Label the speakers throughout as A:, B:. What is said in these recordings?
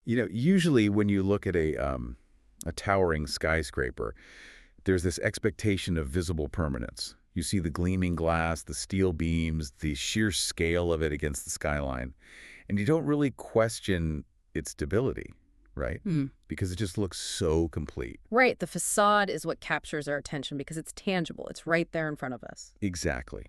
A: Usually when you look at a towering skyscraper, there's this expectation of visible permanence. You see the gleaming glass, the steel beams, the sheer scale of it against the skyline, and you don't really question its stability, right? Because it just looks so complete.
B: Right. The facade is what captures our attention because it's tangible. It's right there in front of us.
A: Exactly.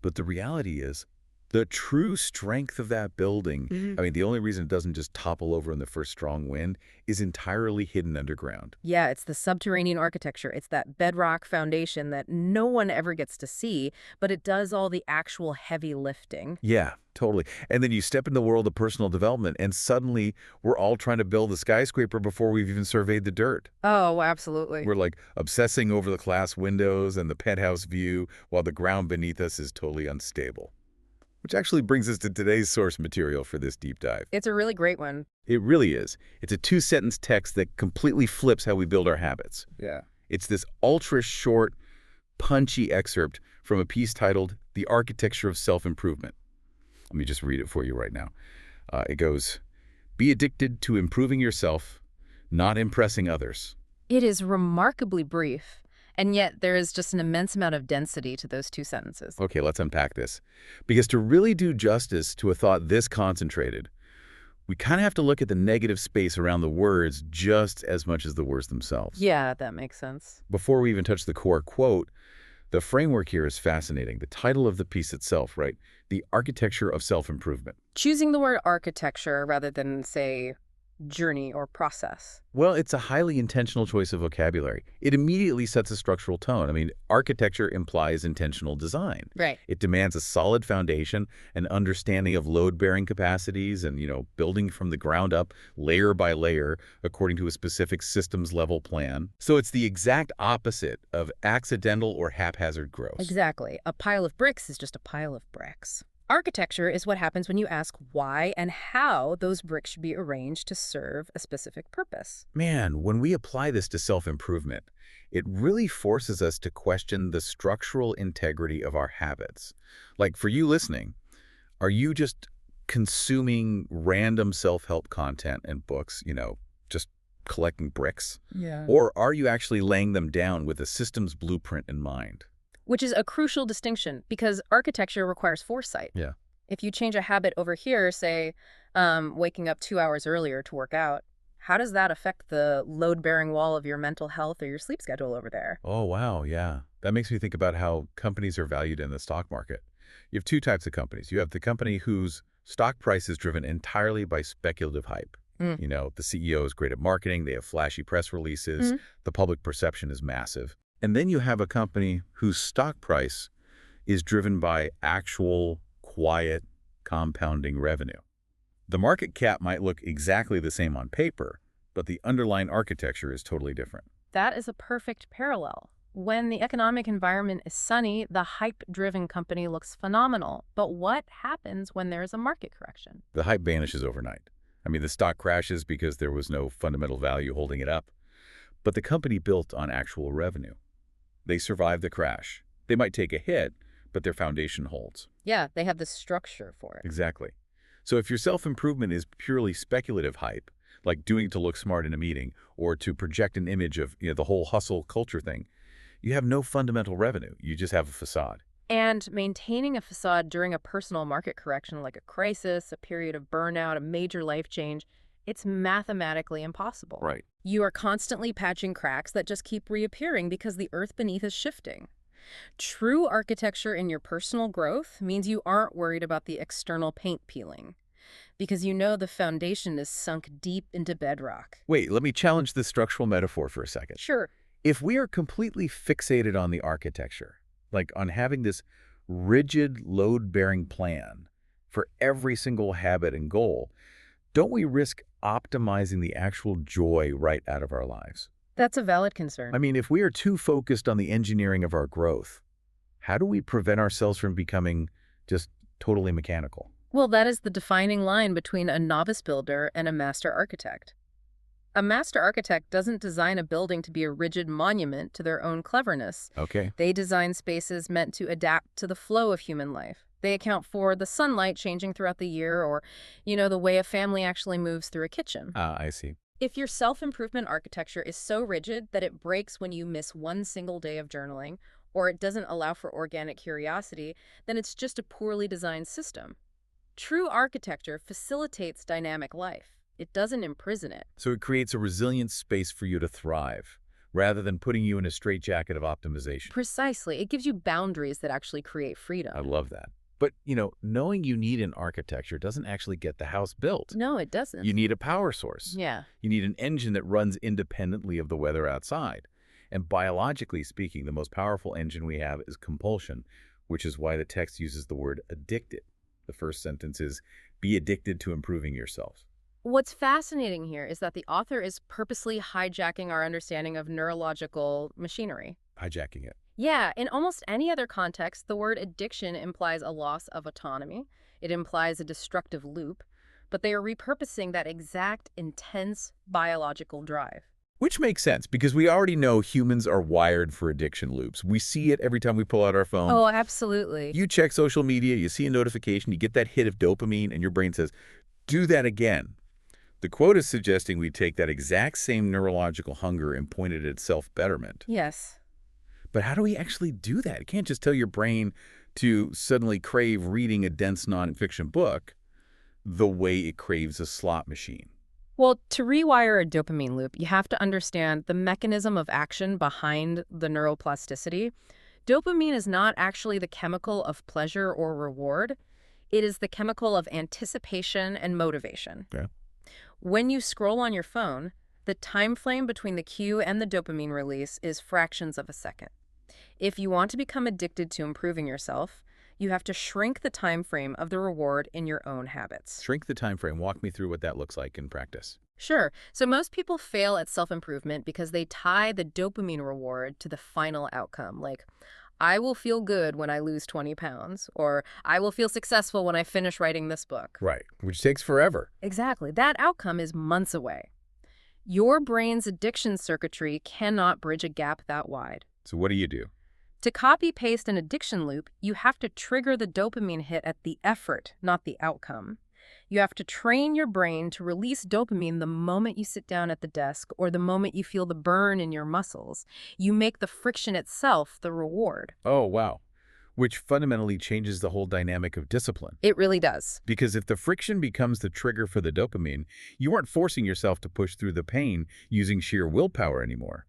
A: But the reality is, the true strength of that building, the only reason it doesn't just topple over in the first strong wind is entirely hidden underground.
B: Yeah, it's the subterranean architecture. It's that bedrock foundation that no one ever gets to see, but it does all the actual heavy lifting.
A: Yeah, totally. And then you step in the world of personal development, and suddenly we're all trying to build a skyscraper before we've even surveyed the dirt.
B: Oh, absolutely.
A: We're like obsessing over the glass windows and the penthouse view while the ground beneath us is totally unstable. Which actually brings us to today's source material for this deep dive.
B: It's a really great one.
A: It really is. It's a 2-sentence text that completely flips how we build our habits.
B: Yeah.
A: It's this ultra-short, punchy excerpt from a piece titled The Architecture of Self-Improvement. Let me just read it for you right now. It goes, "Be addicted to improving yourself, not impressing others."
B: It is remarkably brief. And yet there is just an immense amount of density to those 2 sentences.
A: Okay, let's unpack this. Because to really do justice to a thought this concentrated, we kind of have to look at the negative space around the words just as much as the words themselves.
B: Yeah, that makes sense.
A: Before we even touch the core quote, the framework here is fascinating. The title of the piece itself, right? The Architecture of Self-Improvement.
B: Choosing the word architecture rather than, say, journey or process.
A: Well, it's a highly intentional choice of vocabulary. It immediately sets a structural tone. Architecture implies intentional design.
B: Right.
A: It demands a solid foundation, an understanding of load-bearing capacities, and, building from the ground up, layer by layer, according to a specific systems-level plan. So it's the exact opposite of accidental or haphazard growth.
B: Exactly. A pile of bricks is just a pile of bricks. Architecture is what happens when you ask why and how those bricks should be arranged to serve a specific purpose.
A: Man, when we apply this to self-improvement, it really forces us to question the structural integrity of our habits. Like for you listening, are you just consuming random self-help content and books, just collecting bricks?
B: Yeah.
A: Or are you actually laying them down with a systems blueprint in mind?
B: Which is a crucial distinction because architecture requires foresight.
A: Yeah.
B: If you change a habit over here, say, waking up 2 hours earlier to work out, how does that affect the load-bearing wall of your mental health or your sleep schedule over there?
A: Oh, wow, yeah. That makes me think about how companies are valued in the stock market. You have 2 types of companies. You have the company whose stock price is driven entirely by speculative hype. The CEO is great at marketing, they have flashy press releases, the public perception is massive. And then you have a company whose stock price is driven by actual, quiet, compounding revenue. The market cap might look exactly the same on paper, but the underlying architecture is totally different.
B: That is a perfect parallel. When the economic environment is sunny, the hype-driven company looks phenomenal. But what happens when there is a market correction?
A: The hype vanishes overnight. The stock crashes because there was no fundamental value holding it up. But the company built on actual revenue. They survive the crash. They might take a hit, but their foundation holds.
B: Yeah, they have the structure for it.
A: Exactly. So if your self-improvement is purely speculative hype, like doing it to look smart in a meeting or to project an image of the whole hustle culture thing, you have no fundamental revenue. You just have a facade.
B: And maintaining a facade during a personal market correction like a crisis, a period of burnout, a major life change, it's mathematically impossible.
A: Right.
B: You are constantly patching cracks that just keep reappearing because the earth beneath is shifting. True architecture in your personal growth means you aren't worried about the external paint peeling because you know the foundation is sunk deep into bedrock.
A: Wait, let me challenge this structural metaphor for a second.
B: Sure.
A: If we are completely fixated on the architecture, like on having this rigid load-bearing plan for every single habit and goal, don't we risk optimizing the actual joy right out of our lives?
B: That's a valid concern.
A: If we are too focused on the engineering of our growth, how do we prevent ourselves from becoming just totally mechanical?
B: Well, that is the defining line between a novice builder and a master architect. A master architect doesn't design a building to be a rigid monument to their own cleverness.
A: Okay.
B: They design spaces meant to adapt to the flow of human life. They account for the sunlight changing throughout the year or, the way a family actually moves through a kitchen.
A: Ah, I see.
B: If your self-improvement architecture is so rigid that it breaks when you miss one single day of journaling, or it doesn't allow for organic curiosity, then it's just a poorly designed system. True architecture facilitates dynamic life. It doesn't imprison it.
A: So it creates a resilient space for you to thrive, rather than putting you in a straitjacket of optimization.
B: Precisely. It gives you boundaries that actually create
A: I
B: freedom.
A: love that. But, knowing you need an architecture doesn't actually get the house built.
B: No, it doesn't.
A: You need a power source.
B: Yeah.
A: You need an engine that runs independently of the weather outside. And biologically speaking, the most powerful engine we have is compulsion, which is why the text uses the word addicted. The first sentence is, be addicted to improving yourself.
B: What's fascinating here is that the author is purposely hijacking our understanding of neurological machinery.
A: Hijacking it.
B: Yeah, in almost any other context, the word addiction implies a loss of autonomy. It implies a destructive loop, but they are repurposing that exact intense biological drive.
A: Which makes sense, because we already know humans are wired for addiction loops. We see it every time we pull out our phone.
B: Oh, absolutely.
A: You check social media, you see a notification, you get that hit of dopamine, and your brain says, do that again. The quote is suggesting we take that exact same neurological hunger and point it at self-betterment.
B: Yes.
A: But how do we actually do that? You can't just tell your brain to suddenly crave reading a dense nonfiction book the way it craves a slot machine.
B: Well, to rewire a dopamine loop, you have to understand the mechanism of action behind the neuroplasticity. Dopamine is not actually the chemical of pleasure or reward. It is the chemical of anticipation and motivation.
A: Yeah.
B: When you scroll on your phone, the time frame between the cue and the dopamine release is fractions of a second. If you want to become addicted to improving yourself, you have to shrink the time frame of the reward in your own habits.
A: Shrink the time frame. Walk me through what that looks like in practice.
B: Sure. So most people fail at self-improvement because they tie the dopamine reward to the final outcome. Like, I will feel good when I lose 20 pounds, or I will feel successful when I finish writing this book.
A: Right, which takes forever.
B: Exactly. That outcome is months away. Your brain's addiction circuitry cannot bridge a gap that wide.
A: So what do you do?
B: To copy-paste an addiction loop, you have to trigger the dopamine hit at the effort, not the outcome. You have to train your brain to release dopamine the moment you sit down at the desk or the moment you feel the burn in your muscles. You make the friction itself the reward.
A: Oh, wow. Which fundamentally changes the whole dynamic of discipline.
B: It really does.
A: Because if the friction becomes the trigger for the dopamine, you aren't forcing yourself to push through the pain using sheer willpower anymore.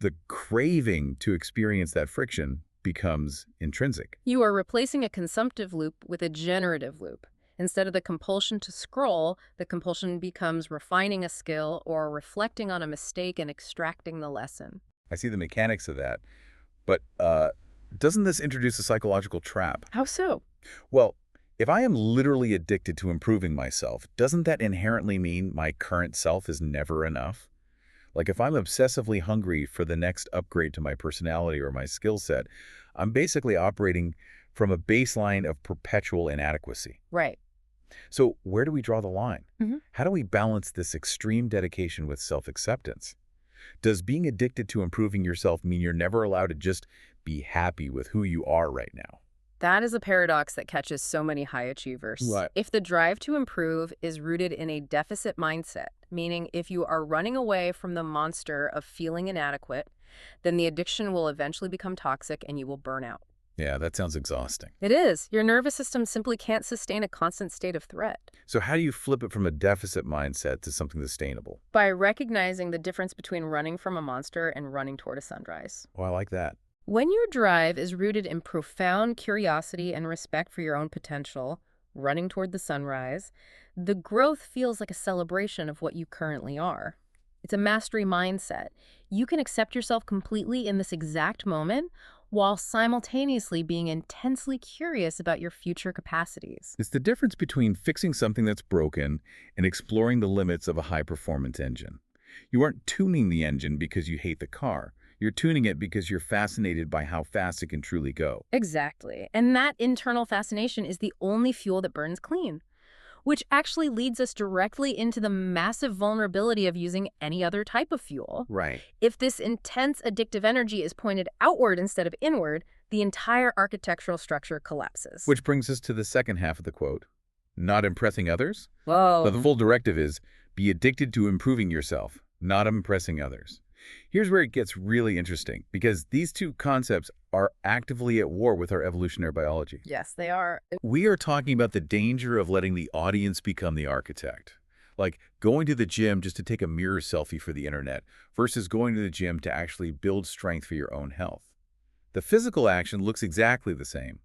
A: The craving to experience that friction becomes intrinsic.
B: You are replacing a consumptive loop with a generative loop. Instead of the compulsion to scroll, the compulsion becomes refining a skill or reflecting on a mistake and extracting the lesson.
A: I see the mechanics of that. But doesn't this introduce a psychological trap?
B: How so?
A: Well, if I am literally addicted to improving myself, doesn't that inherently mean my current self is never enough? Like if I'm obsessively hungry for the next upgrade to my personality or my skill set, I'm basically operating from a baseline of perpetual inadequacy.
B: Right.
A: So where do we draw the line?
B: Mm-hmm.
A: How do we balance this extreme dedication with self-acceptance? Does being addicted to improving yourself mean you're never allowed to just be happy with who you are right now?
B: That is a paradox that catches so many high achievers.
A: Right.
B: If the drive to improve is rooted in a deficit mindset, meaning if you are running away from the monster of feeling inadequate, then the addiction will eventually become toxic and you will burn out.
A: Yeah, that sounds exhausting.
B: It is. Your nervous system simply can't sustain a constant state of threat.
A: So how do you flip it from a deficit mindset to something sustainable?
B: By recognizing the difference between running from a monster and running toward a sunrise.
A: Oh, I like that.
B: When your drive is rooted in profound curiosity and respect for your own potential, running toward the sunrise, the growth feels like a celebration of what you currently are. It's a mastery mindset. You can accept yourself completely in this exact moment while simultaneously being intensely curious about your future capacities.
A: It's the difference between fixing something that's broken and exploring the limits of a high-performance engine. You aren't tuning the engine because you hate the car. You're tuning it because you're fascinated by how fast it can truly go.
B: Exactly. And that internal fascination is the only fuel that burns clean. which actually leads us directly into the massive vulnerability of using any other type of fuel.
A: Right.
B: If this intense addictive energy is pointed outward instead of inward, the entire architectural structure collapses.
A: Which brings us to the second half of the quote. Not impressing others?
B: Whoa.
A: The full directive is, be addicted to improving yourself, not impressing others. Here's where it gets really interesting, because these two concepts are actively at war with our evolutionary biology.
B: Yes, they are.
A: We are talking about the danger of letting the audience become the architect. Like going to the gym just to take a mirror selfie for the internet versus going to the gym to actually build strength for your own health. The physical action looks exactly the same,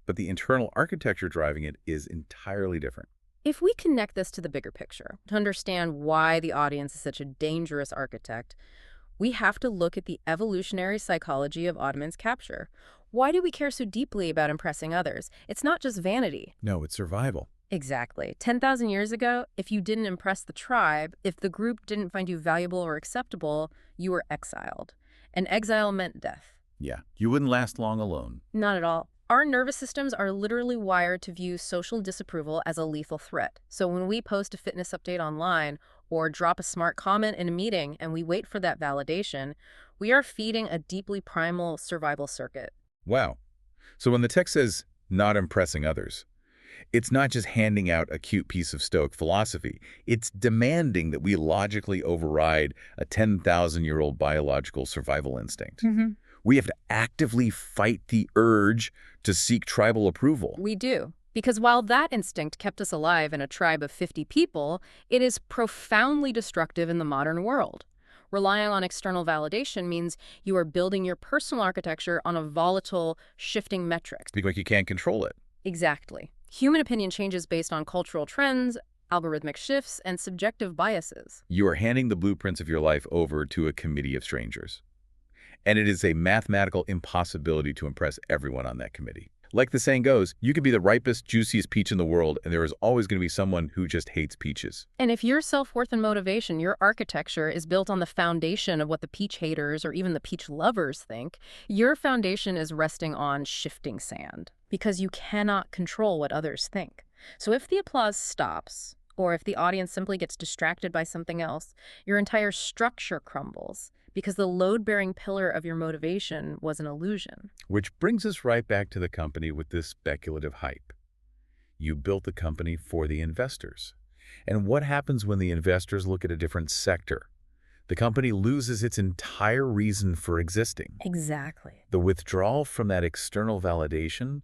A: but the internal architecture driving it is entirely different.
B: If we connect this to the bigger picture, to understand why the audience is such a dangerous architect, we have to look at the evolutionary psychology of audience capture. Why do we care so deeply about impressing others? It's not just vanity.
A: No, it's survival.
B: Exactly. 10,000 years ago, if you didn't impress the tribe, if the group didn't find you valuable or acceptable, you were exiled. And exile meant death.
A: Yeah, you wouldn't last long alone.
B: Not at all. Our nervous systems are literally wired to view social disapproval as a lethal threat. So when we post a fitness update online or drop a smart comment in a meeting and we wait for that validation, we are feeding a deeply primal survival circuit.
A: Wow. So when the text says, not impressing others, it's not just handing out a cute piece of Stoic philosophy. It's demanding that we logically override a 10,000-year-old biological survival instinct. We have to actively fight the urge to seek tribal approval.
B: We do. Because while that instinct kept us alive in a tribe of 50 people, it is profoundly destructive in the modern world. Relying on external validation means you are building your personal architecture on a volatile, shifting metric.
A: Because you can't control it.
B: Exactly. Human opinion changes based on cultural trends, algorithmic shifts, and subjective biases.
A: You are handing the blueprints of your life over to a committee of strangers. And it is a mathematical impossibility to impress everyone on that committee. Like the saying goes, you could be the ripest, juiciest peach in the world, and there is always going to be someone who just hates peaches.
B: And if your self-worth and motivation, your architecture, is built on the foundation of what the peach haters or even the peach lovers think, your foundation is resting on shifting sand, because you cannot control what others think. So if the applause stops, or if the audience simply gets distracted by something else, your entire structure crumbles, because the load-bearing pillar of your motivation was an illusion.
A: Which brings us right back to the company with this speculative hype. You built the company for the investors. And what happens when the investors look at a different sector? The company loses its entire reason for existing.
B: Exactly.
A: The withdrawal from that external validation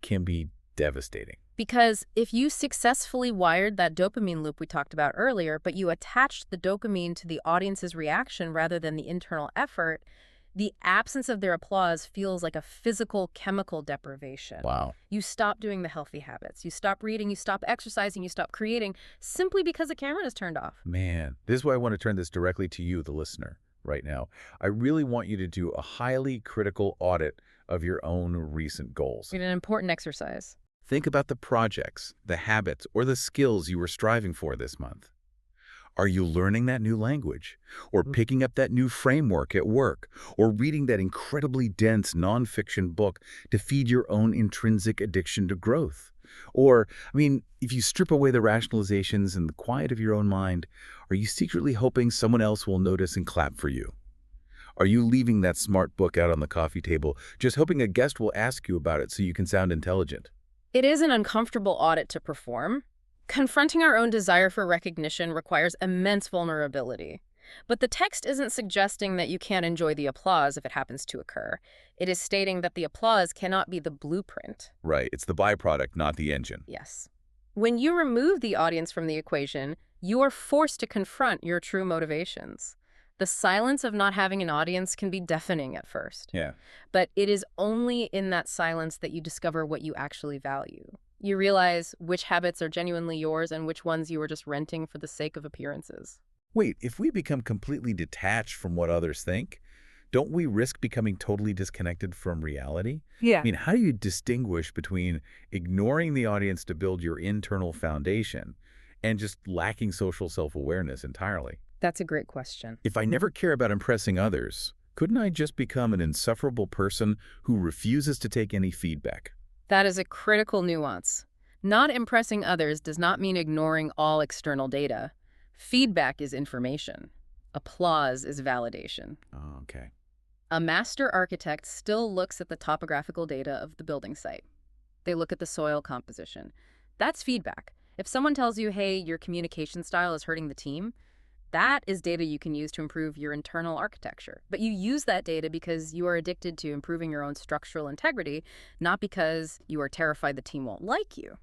A: can be devastating.
B: Because if you successfully wired that dopamine loop we talked about earlier, but you attached the dopamine to the audience's reaction rather than the internal effort, the absence of their applause feels like a physical chemical deprivation.
A: Wow.
B: You stop doing the healthy habits. You stop reading, you stop exercising, you stop creating, simply because the camera is turned off.
A: Man, this is why I want to turn this directly to you, the listener, right now. I really want you to do a highly critical audit of your own recent goals.
B: It's an important exercise.
A: Think about the projects, the habits, or the skills you were striving for this month. Are you learning that new language, or picking up that new framework at work, or reading that incredibly dense nonfiction book to feed your own intrinsic addiction to growth? Or, if you strip away the rationalizations and the quiet of your own mind, are you secretly hoping someone else will notice and clap for you? Are you leaving that smart book out on the coffee table, just hoping a guest will ask you about it so you can sound intelligent?
B: It is an uncomfortable audit to perform. Confronting our own desire for recognition requires immense vulnerability. But the text isn't suggesting that you can't enjoy the applause if it happens to occur. It is stating that the applause cannot be the blueprint.
A: Right, it's the byproduct, not the engine.
B: Yes. When you remove the audience from the equation, you are forced to confront your true motivations. The silence of not having an audience can be deafening at first.
A: Yeah.
B: But it is only in that silence that you discover what you actually value. You realize which habits are genuinely yours and which ones you are just renting for the sake of appearances.
A: Wait, if we become completely detached from what others think, don't we risk becoming totally disconnected from reality?
B: Yeah.
A: How do you distinguish between ignoring the audience to build your internal foundation and just lacking social self-awareness entirely?
B: That's a great question.
A: If I never care about impressing others, couldn't I just become an insufferable person who refuses to take any feedback?
B: That is a critical nuance. Not impressing others does not mean ignoring all external data. Feedback is information. Applause is validation.
A: Oh, okay.
B: A master architect still looks at the topographical data of the building site. They look at the soil composition. That's feedback. If someone tells you, hey, your communication style is hurting the team, that is data you can use to improve your internal architecture. But you use that data because you are addicted to improving your own structural integrity, not because you are terrified the team won't like you.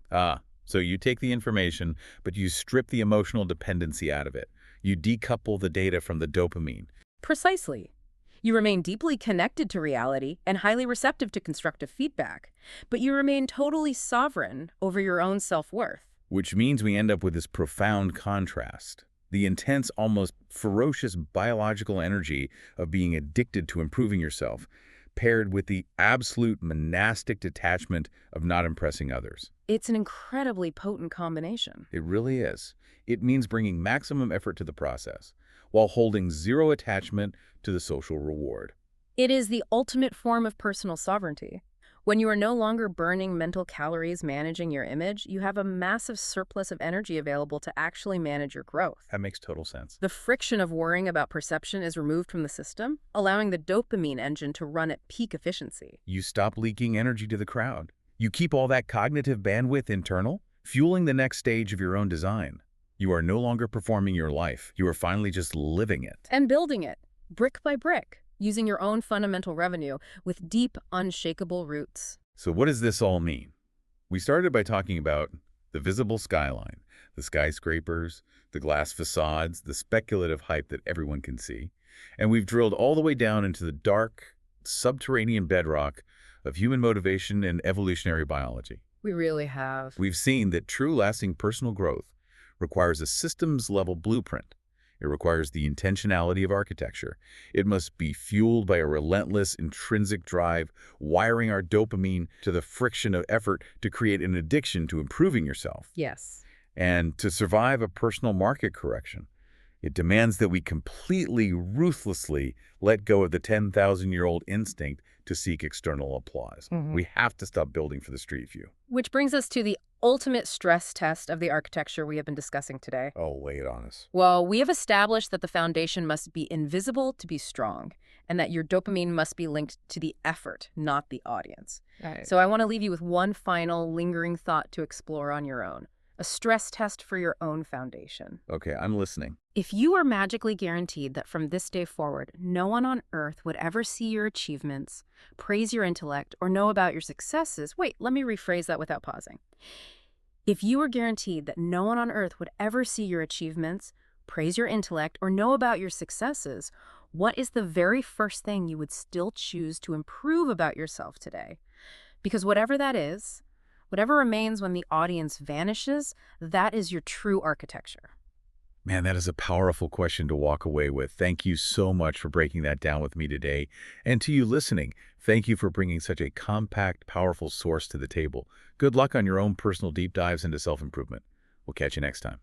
A: So you take the information, but you strip the emotional dependency out of it. You decouple the data from the dopamine.
B: Precisely. You remain deeply connected to reality and highly receptive to constructive feedback, but you remain totally sovereign over your own self-worth.
A: Which means we end up with this profound contrast. The intense, almost ferocious biological energy of being addicted to improving yourself, paired with the absolute monastic detachment of not impressing others.
B: It's an incredibly potent combination.
A: It really is. It means bringing maximum effort to the process, while holding zero attachment to the social reward.
B: It is the ultimate form of personal sovereignty. When you are no longer burning mental calories managing your image, you have a massive surplus of energy available to actually manage your growth.
A: That makes total sense.
B: The friction of worrying about perception is removed from the system, allowing the dopamine engine to run at peak efficiency.
A: You stop leaking energy to the crowd. You keep all that cognitive bandwidth internal, fueling the next stage of your own design. You are no longer performing your life. You are finally just living it.
B: And building it, brick by brick, using your own fundamental revenue with deep, unshakable roots.
A: So what does this all mean? We started by talking about the visible skyline, the skyscrapers, the glass facades, the speculative hype that everyone can see. And we've drilled all the way down into the dark, subterranean bedrock of human motivation and evolutionary biology.
B: We really have.
A: We've seen that true lasting personal growth requires a systems-level blueprint. It requires the intentionality of architecture. It must be fueled by a relentless, intrinsic drive, wiring our dopamine to the friction of effort to create an addiction to improving yourself.
B: Yes.
A: And to survive a personal market correction, it demands that we completely, ruthlessly let go of the 10,000-year-old instinct to seek external applause. We have to stop building for the street view.
B: Which brings us to the ultimate stress test of the architecture we have been discussing today.
A: Oh, lay it on us.
B: Well, we have established that the foundation must be invisible to be strong, and that your dopamine must be linked to the effort, not the audience.
C: Right.
B: So I want to leave you with one final lingering thought to explore on your own. A stress test for your own foundation.
A: Okay, I'm listening.
B: If you are magically guaranteed that from this day forward, no one on earth would ever see your achievements, praise your intellect, or know about your successes, wait, let me rephrase that without pausing. If you were guaranteed that no one on earth would ever see your achievements, praise your intellect, or know about your successes, what is the very first thing you would still choose to improve about yourself today? Because whatever that is, whatever remains when the audience vanishes, that is your true architecture.
A: Man, that is a powerful question to walk away with. Thank you so much for breaking that down with me today. And to you listening, thank you for bringing such a compact, powerful source to the table. Good luck on your own personal deep dives into self-improvement. We'll catch you next time.